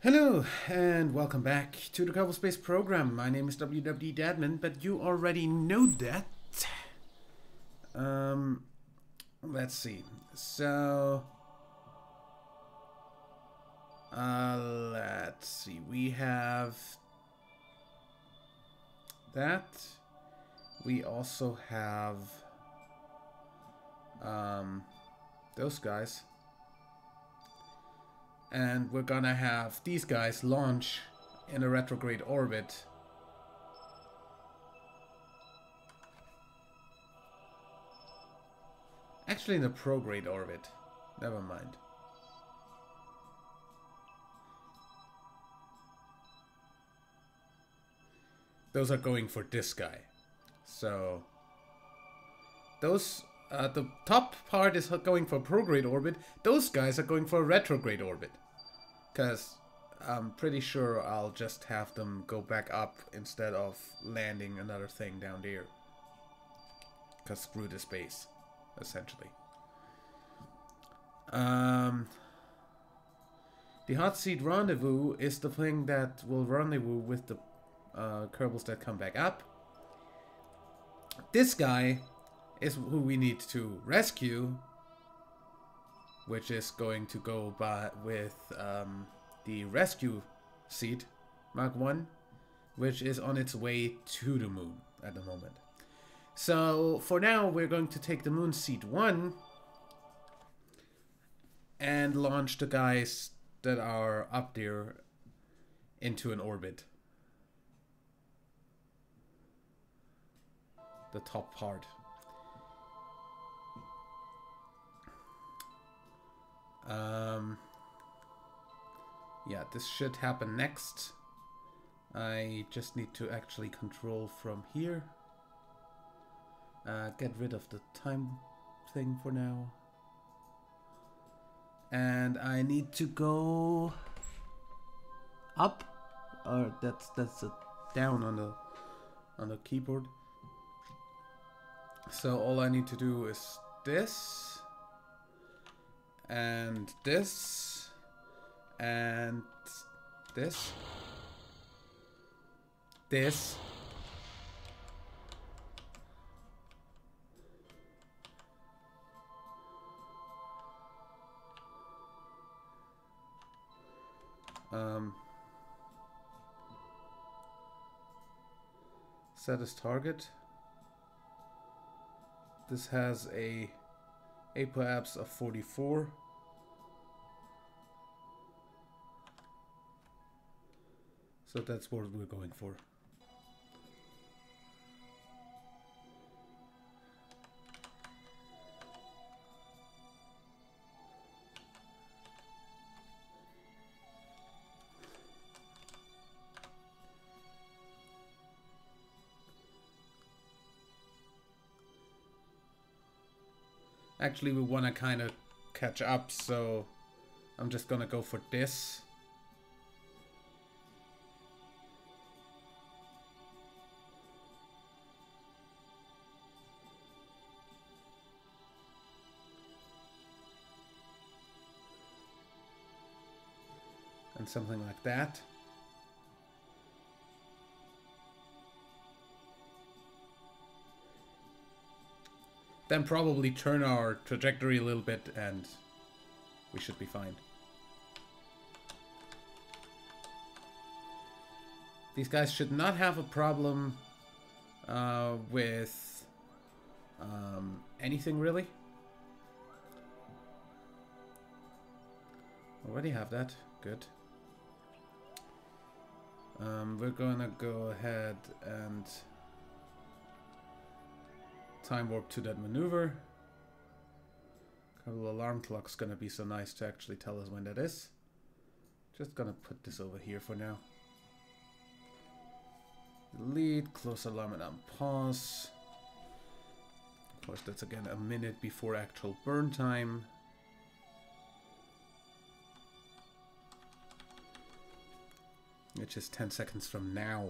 Hello and welcome back to the Kerbal Space program. My name is WWD Dadman, but you already know that. Um, let's see. So, let's see. We have that. We also have those guys. And we're gonna have these guys launch in a retrograde orbit. Actually in a prograde orbit. Never mind. Those are going for this guy. So those the top part is going for prograde orbit. Those guys are going for a retrograde orbit. Because I'm pretty sure I'll just have them go back up instead of landing another thing down there. Because screw the space, essentially. The hot seat rendezvous is the thing that will rendezvous with the Kerbals that come back up. This guy is who we need to rescue, which is going to go by with the rescue seat Mark 1, which is on its way to the moon at the moment. So for now we're going to take the moon seat 1 and launch the guys that are up there into an orbit. The top part. Yeah, this should happen next. I just need to actually control from here. Get rid of the time thing for now. And I need to go up, or that's a down on the keyboard. So all I need to do is this and this and this. This. Set as target. This has a apoapse of 44. So that's what we're going for. Actually, we want to kind of catch up, so I'm just gonna go for this. And something like that. Then probably turn our trajectory a little bit and we should be fine. These guys should not have a problem with anything really. Already have that. Good. We're gonna go ahead and time warp to that maneuver. Kerbal alarm clock's gonna be so nice to actually tell us when that is. Just gonna put this over here for now. Delete, close alarm and unpause. Of course, that's again a minute before actual burn time. Which is 10 seconds from now.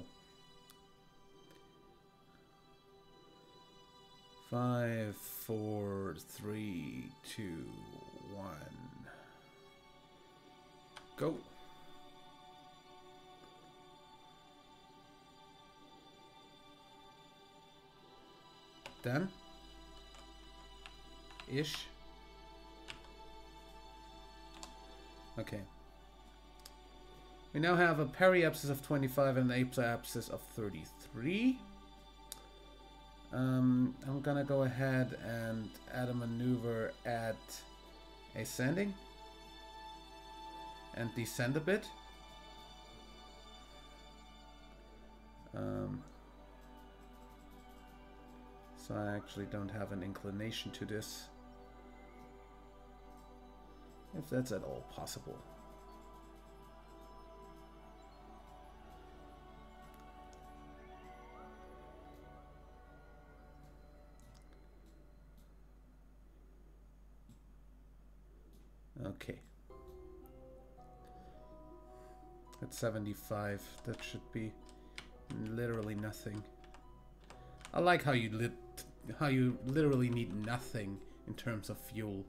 5, 4, 3, 2, 1. Go. done. Ish. Okay. We now have a periapsis of 25 and an apoapsis of 33. I'm gonna go ahead and add a maneuver at ascending and descend a bit. So I actually don't have an inclination to this, if that's at all possible. Okay. At 75, that should be literally nothing. I like how you literally need nothing in terms of fuel.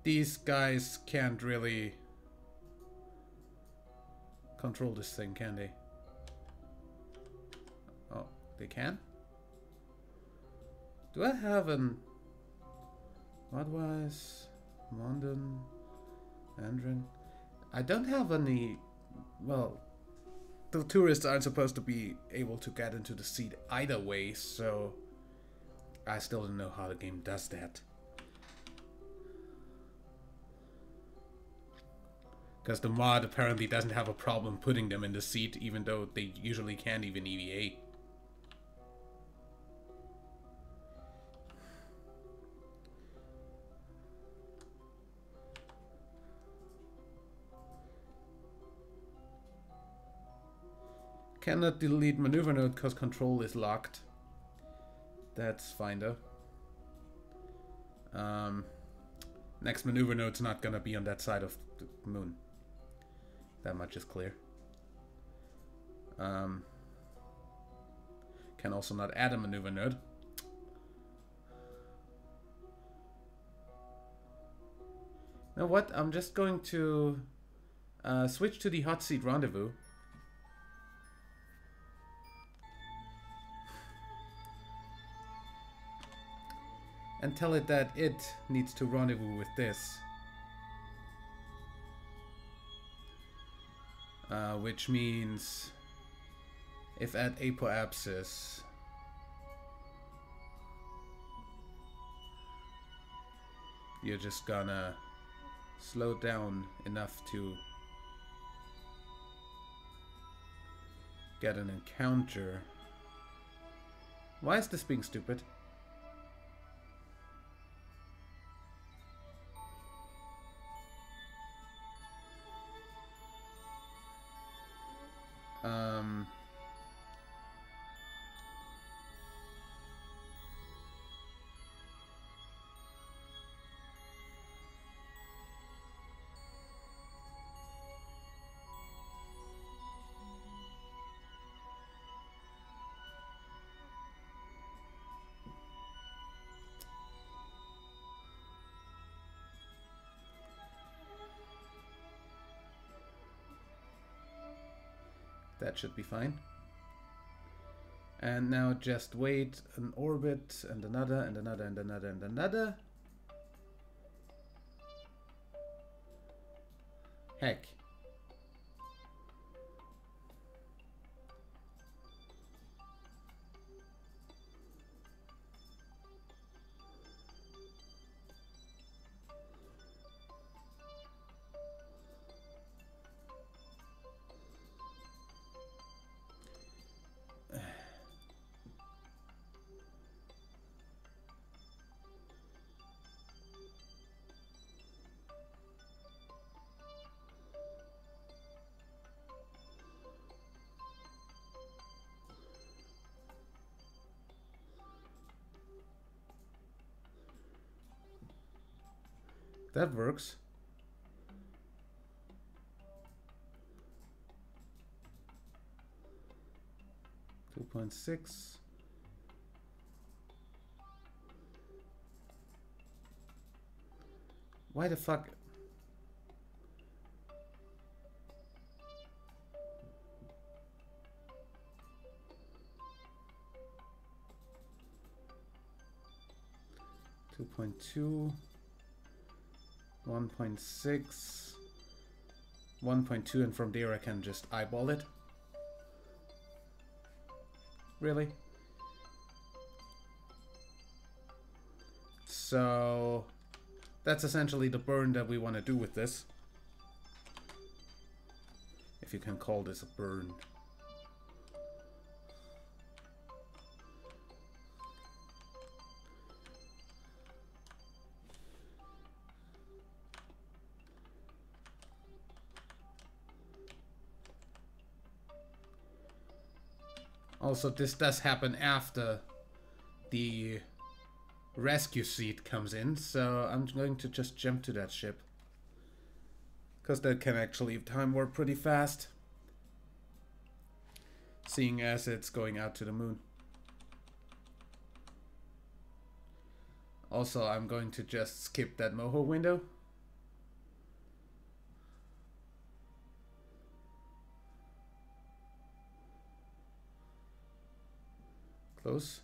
These guys can't really control this thing, can they? Oh, they can? Do I have an Modwise, Mondon, Andrin? I don't have any. Well, the tourists aren't supposed to be able to get into the seat either way, so I still don't know how the game does that. Because the mod apparently doesn't have a problem putting them in the seat, even though they usually can't even EVA. Cannot delete maneuver node because control is locked. That's fine though. Next maneuver node's not gonna be on that side of the moon. That much is clear. Can also not add a maneuver node. You know what? I'm just going to switch to the hot seat rendezvous. And tell it that it needs to rendezvous with this. Which means if at apoapsis you're just gonna slow down enough to get an encounter. Why is this being stupid? That should be fine. And now just wait an orbit and another and another and another and another. Heck. That works. .6. Why the fuck? 2.2, 1.6, 1.2, and from there I can just eyeball it. Really? So that's essentially the burn that we want to do with this. If you can call this a burn. Also, this does happen after the rescue seat comes in, so I'm going to just jump to that ship. Because that can actually time warp pretty fast. Seeing as it's going out to the moon. Also, I'm going to just skip that moho window. Close.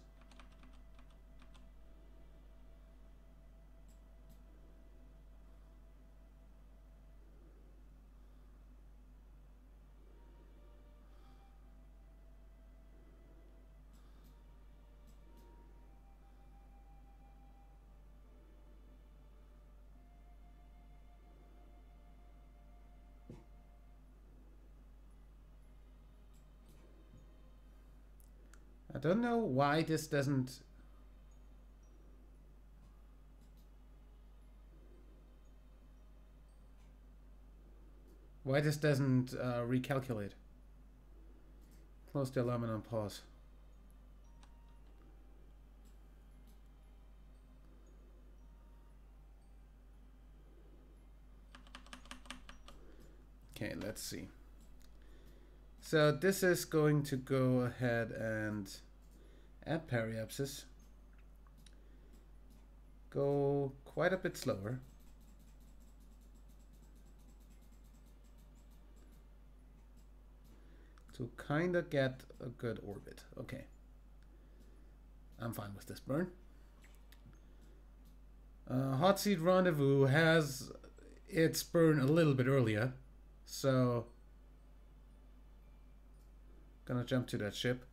I don't know why this doesn't... Why this doesn't recalculate. Close the alarm and on pause. Okay, let's see. So this is going to go ahead and add periapsis. Go quite a bit slower. To kind of get a good orbit. Okay. I'm fine with this burn. Hot Seat Rendezvous has its burn a little bit earlier. So, gonna jump to that ship.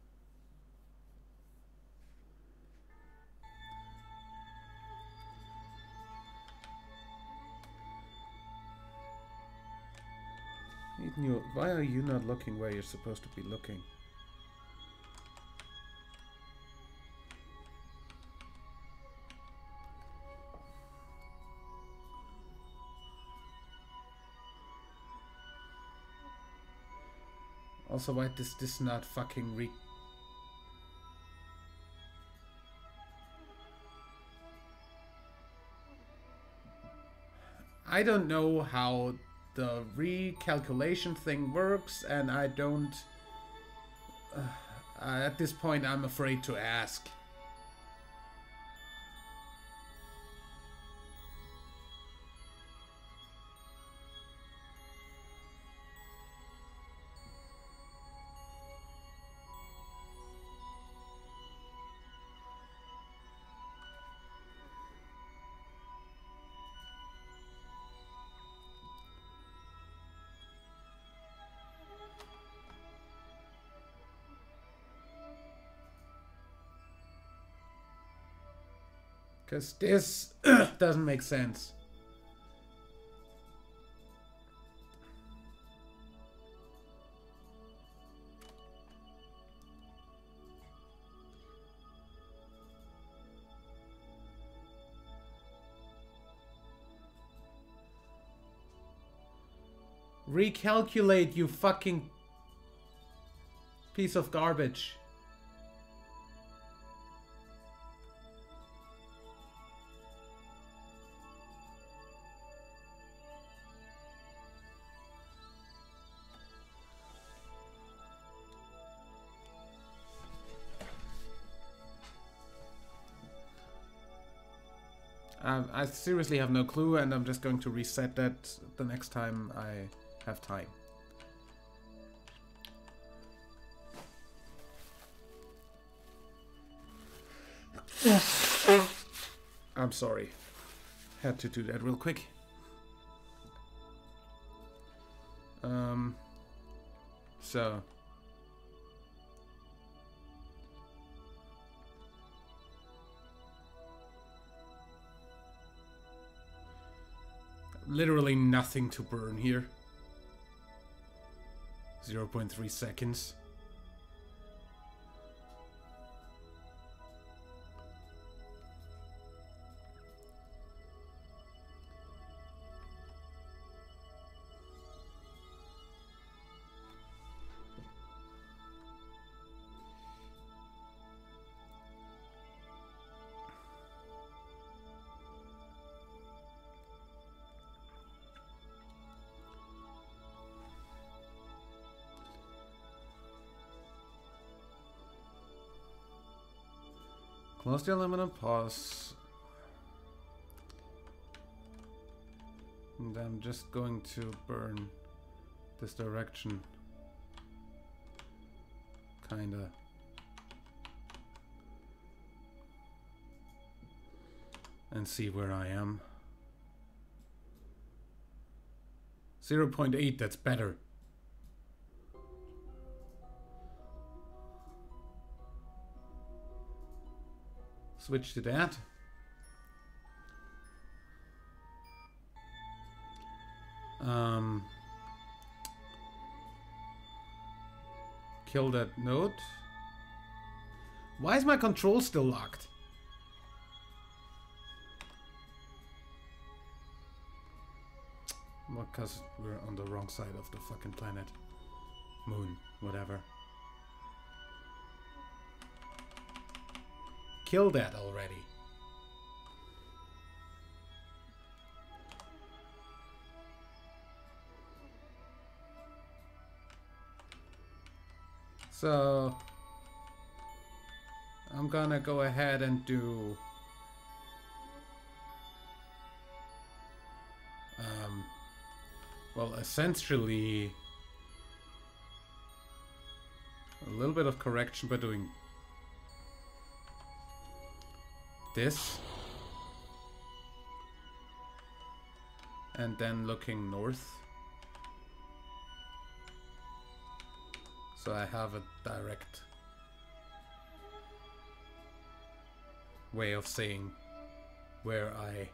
Why are you not looking where you're supposed to be looking? Also, why does this not fucking I don't know how the recalculation thing works, and I don't... at this point, I'm afraid to ask. Because this doesn't make sense. Recalculate, you fucking piece of garbage. I seriously have no clue, and I'm just going to reset that the next time I have time. I'm sorry. Had to do that real quick. So literally nothing to burn here. 0.3 seconds. Close the aluminum, pause. And I'm just going to burn this direction. Kinda. And see where I am. 0.8, that's better. Switch to that. Kill that node. Why is my control still locked? Well, because we're on the wrong side of the fucking planet. Moon, whatever. Kill that already. So I'm gonna go ahead and do well, essentially a little bit of correction by doing this and then looking north, so I have a direct way of saying where I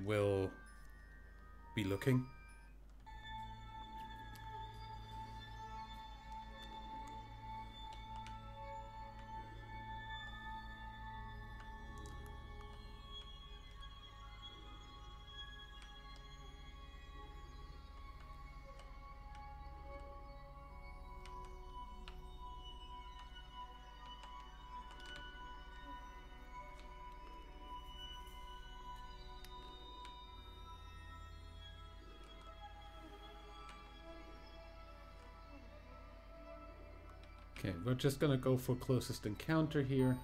will be looking. Okay, we're just gonna go for closest encounter here.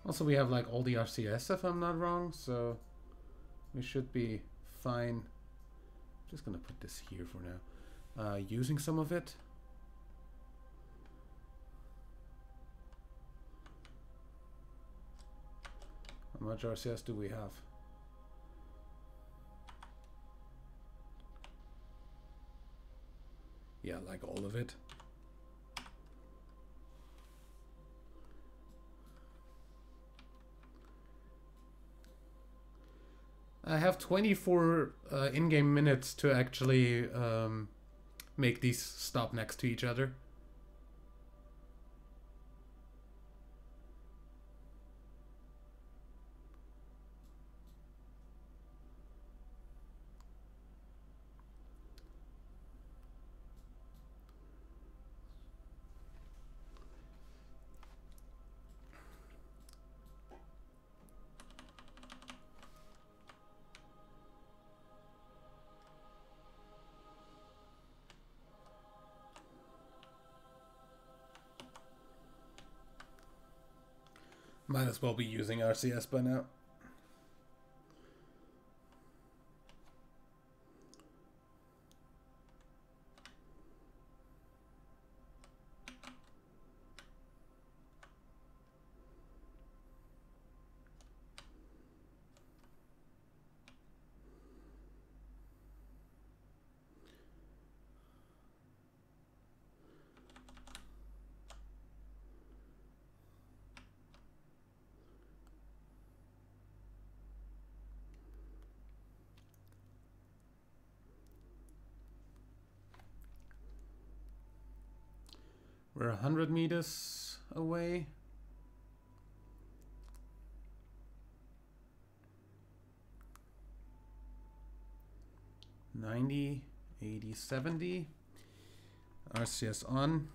Also, we have like all the RCS if I'm not wrong, so we should be fine. Just gonna put this here for now. Using some of it. How much RCS do we have? Yeah, like all of it. I have 24 in-game minutes to actually make these stop next to each other. Might as well be using RCS by now. We're 100 meters away. $90, $80, $70. RCS on.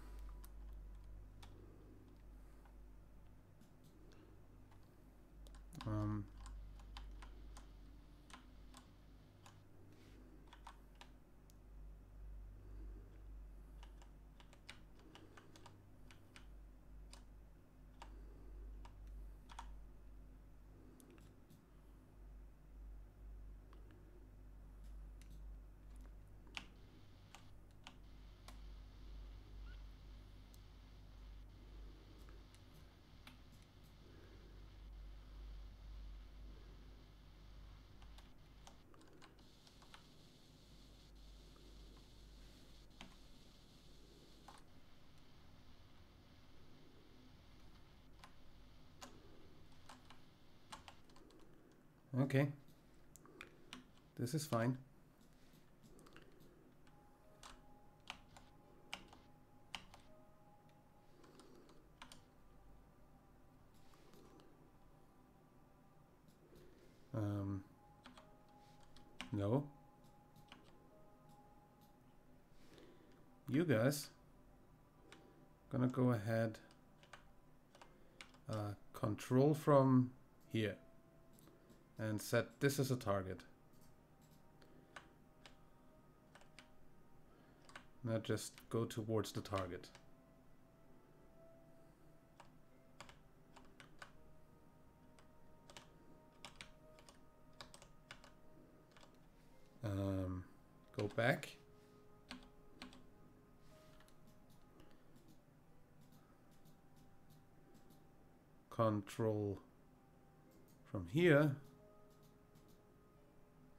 Okay, this is fine. No. You guys gonna go ahead, control from here and set this as a target. Now just go towards the target. Go back. Control from here.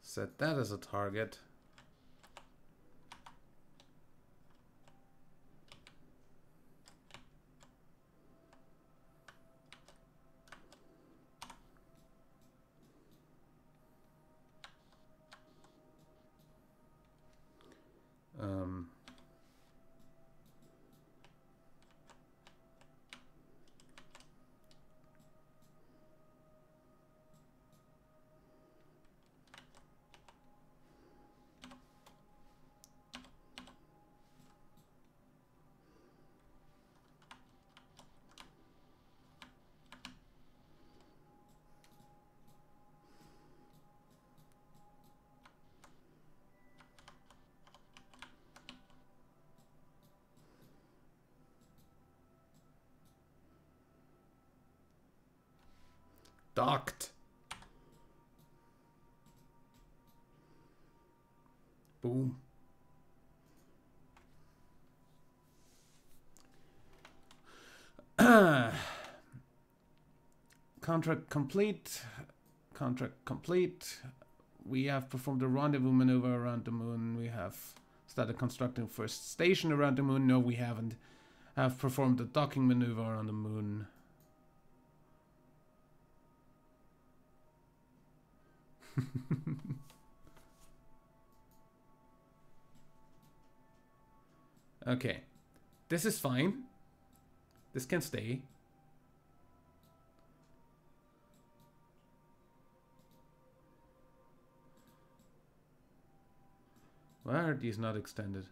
Set that as a target. Docked. Boom. Contract complete. Contract complete. We have performed a rendezvous maneuver around the moon. We have started constructing first station around the moon. No, we haven't. Have performed a docking maneuver on the moon. Okay, this is fine. This can stay. Why are these not extended?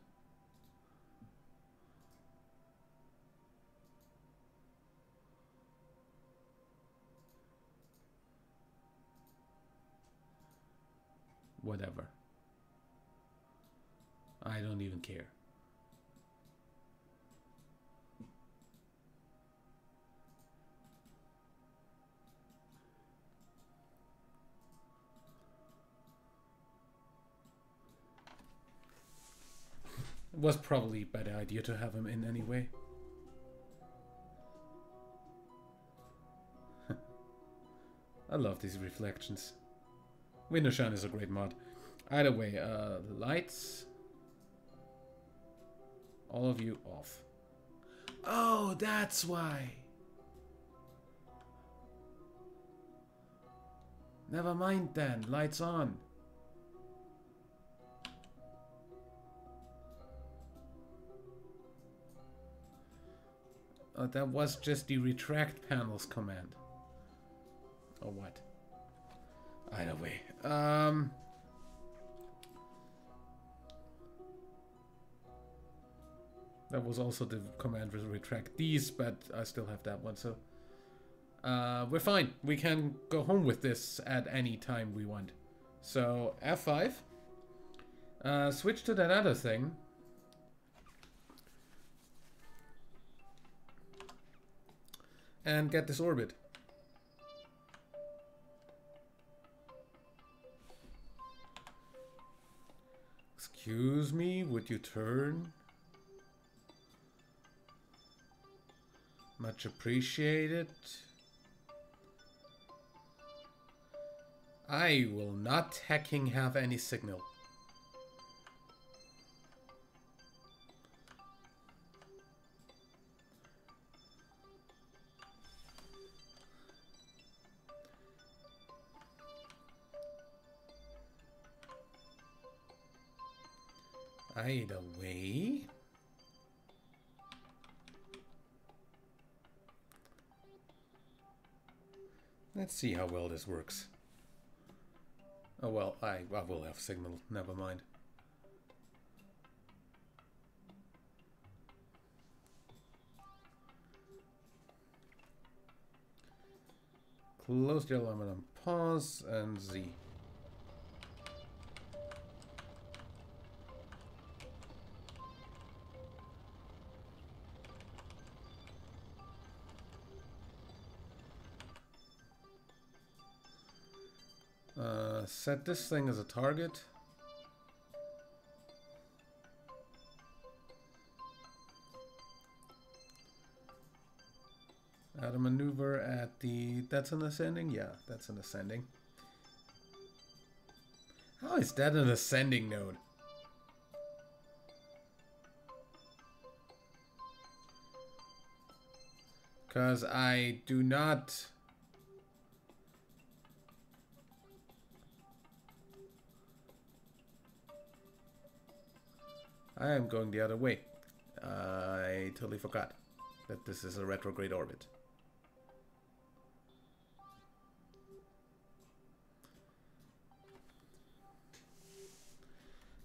Whatever. I don't even care. It was probably a better idea to have him in anyway. I love these reflections. Windowshine is a great mod. Either way, lights. All of you off. Oh, that's why. Never mind then. Lights on. Oh, that was just the retract panels command. Or what? Either way. That was also the command to retract these, but I still have that one, so we're fine. We can go home with this at any time we want. So F5. Switch to that other thing. And get this orbit. Excuse me, would you turn? Much appreciated. I will not hacking have any signal. Either way. Let's see how well this works. Oh well, I will have signal, never mind. Close the alarm and pause and Z. Set this thing as a target. Add a maneuver at the... That's an ascending? Yeah, that's an ascending. How is that an ascending node? Because I do not... I am going the other way. I totally forgot that this is a retrograde orbit.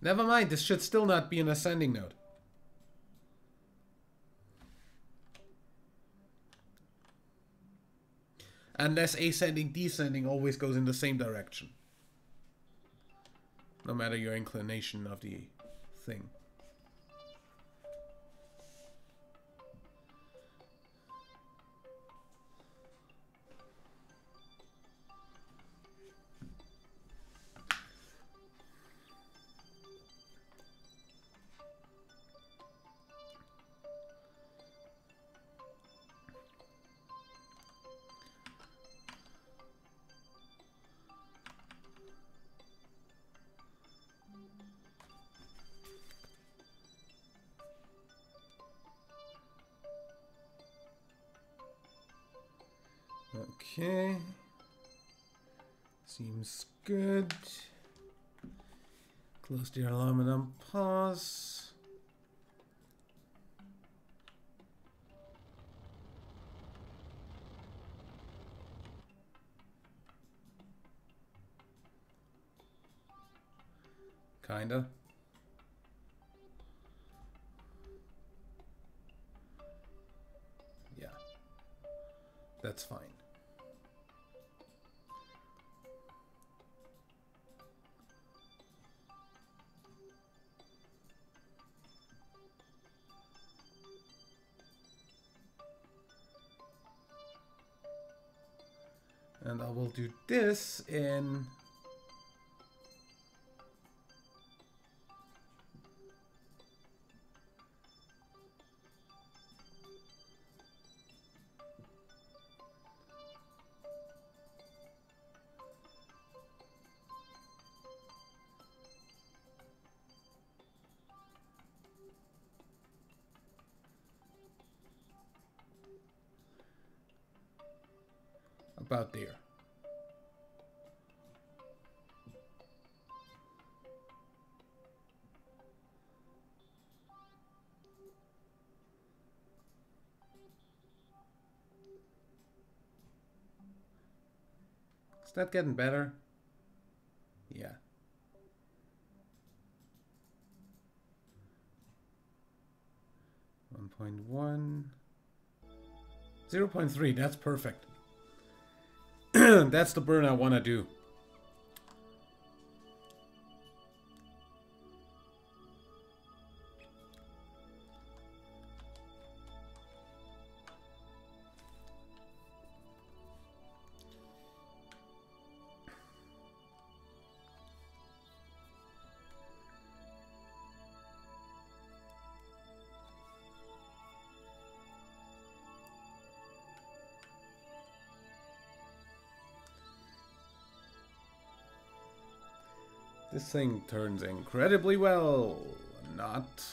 Never mind, this should still not be an ascending node. Unless ascending, descending always goes in the same direction. No matter your inclination of the thing. Okay. Seems good. Close the alarm and unpause. Kinda. Yeah. That's fine. And I will do this in... About there. Is that getting better? Yeah. .1. 0.3, that's perfect. That's the burn I want to do. This thing turns incredibly well. Not.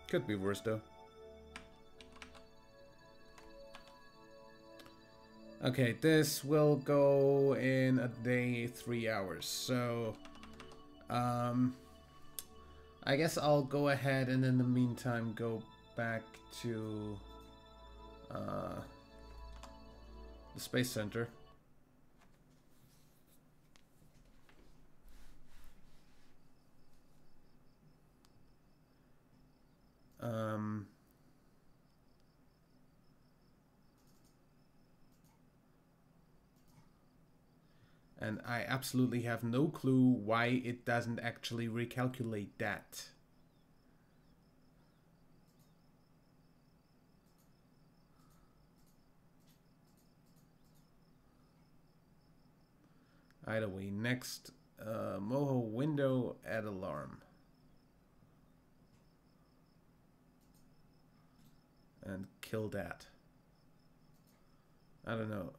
Could be worse though. Okay, this will go in a day, 3 hours. So, I guess I'll go ahead and in the meantime go back to the Space Center. And I absolutely have no clue why it doesn't actually recalculate that. Either way, next Moho window add alarm. And kill that. I don't know.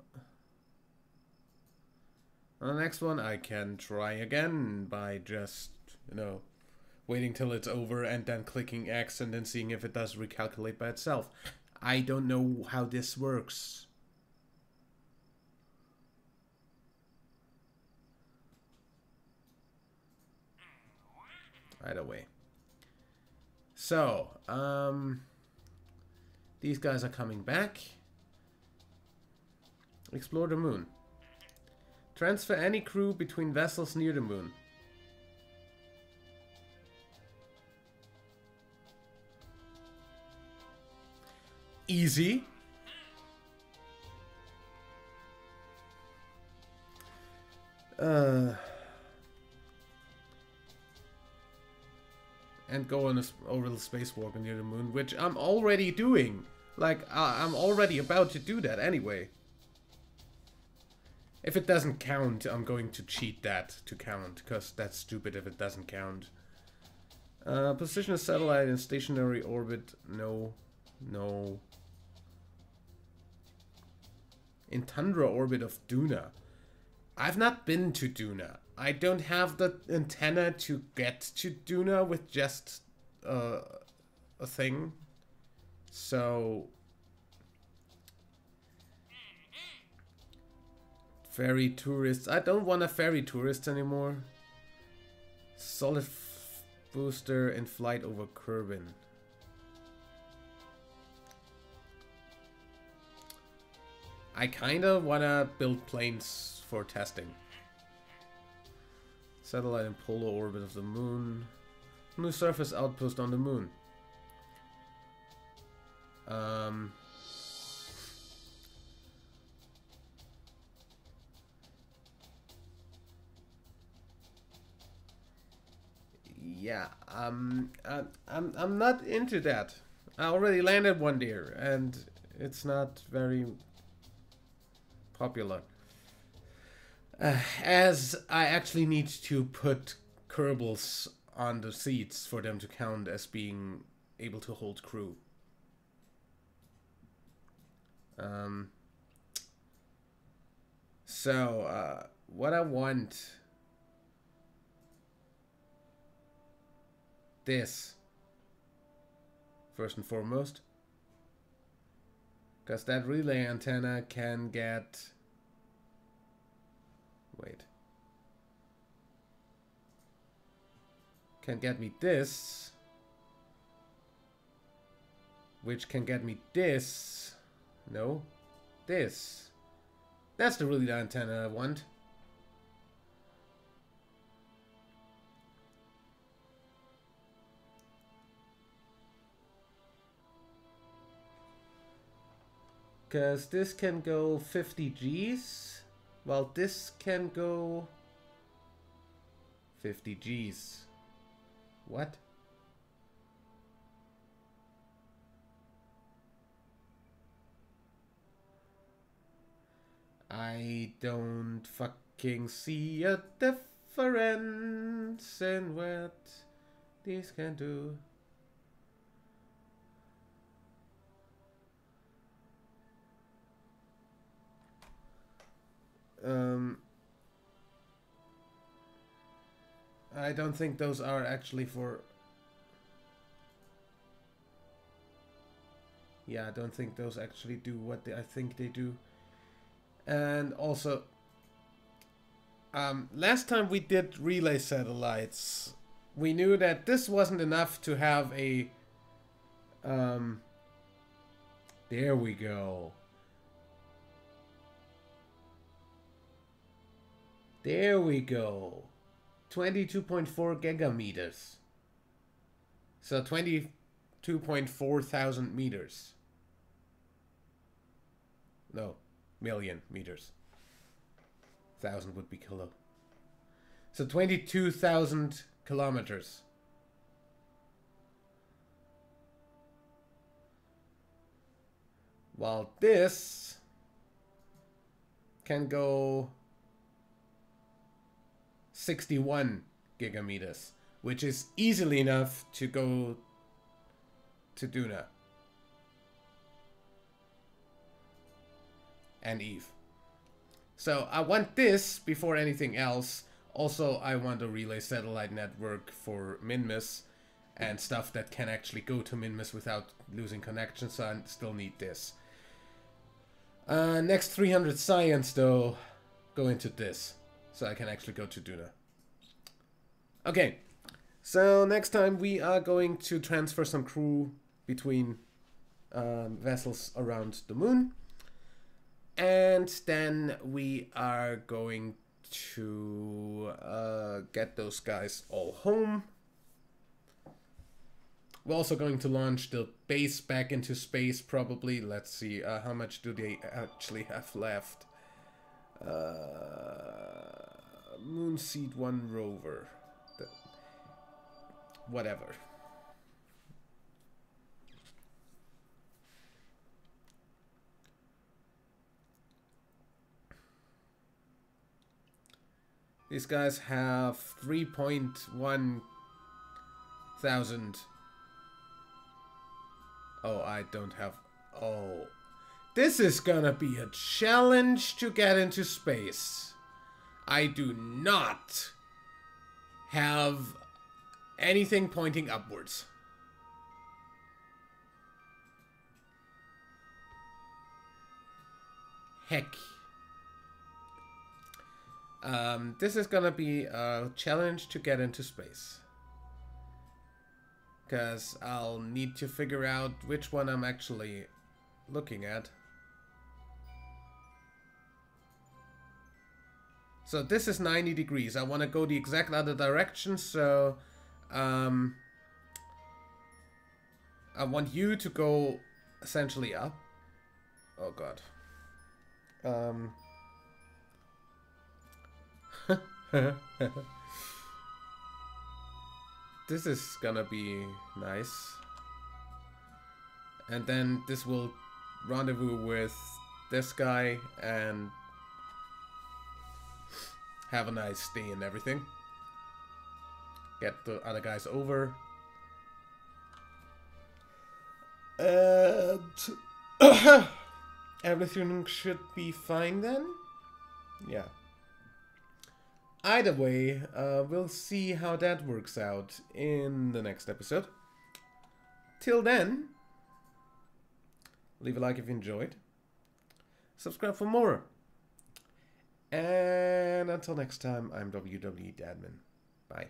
On the next one, I can try again by just, you know, waiting till it's over and then clicking X and then seeing if it does recalculate by itself. I don't know how this works. Either way. So, these guys are coming back. Explore the moon. Transfer any crew between vessels near the moon. Easy. And go on a orbital spacewalk near the moon, which I'm already doing. Like, I'm already about to do that anyway. If it doesn't count, I'm going to cheat that to count, because that's stupid if it doesn't count. Position a satellite in stationary orbit. No. No. In tundra orbit of Duna. I've not been to Duna. I don't have the antenna to get to Duna with just a thing. So... Ferry tourists. I don't want a ferry tourist anymore. Solid booster in flight over Kerbal. I kinda wanna build planes for testing. Satellite in polar orbit of the moon. New surface outpost on the moon. Yeah, I'm not into that. I already landed one there, and it's not very popular. As I actually need to put Kerbals on the seats for them to count as being able to hold crew. So, what I want... This, first and foremost. Because that relay antenna can get... Wait. Can get me this. Which can get me this. No. This. That's the relay antenna I want. Because this can go 50 Gs, while this can go 50 Gs. What? I don't fucking see a difference in what these can do. I don't think those are actually for... Yeah, I don't think those actually do what I think they do. And also, last time we did relay satellites, we knew that this wasn't enough to have a... there we go. There we go. 22.4 gigameters. So 22.4 thousand meters. No, million meters. 1,000 would be kilo. So 22,000 kilometers. While this can go 61 gigameters, which is easily enough to go to Duna and Eve. So I want this before anything else. Also, I want a relay satellite network for Minmus and stuff that can actually go to Minmus without losing connection, so I still need this. Next 300 science though, go into this. So I can actually go to Duna. Okay, so next time we are going to transfer some crew between vessels around the moon. And then we are going to get those guys all home. We're also going to launch the base back into space probably. Let's see, how much do they actually have left? Moonseed 1 rover. Whatever. These guys have 3.1 thousand. Oh, I don't have... Oh. This is gonna be a challenge to get into space. I do not have anything pointing upwards. Heck. This is gonna be a challenge to get into space. Because I'll need to figure out which one I'm actually looking at. So this is 90 degrees. I want to go the exact other direction, so I want you to go essentially up. Oh god. This is gonna be nice. And then this will rendezvous with this guy and have a nice day and everything. Get the other guys over. And everything should be fine then? Yeah. Either way, we'll see how that works out in the next episode. Till then, Leave a like if you enjoyed. Subscribe for more. And until next time, I'm WWE Dadman. Bye.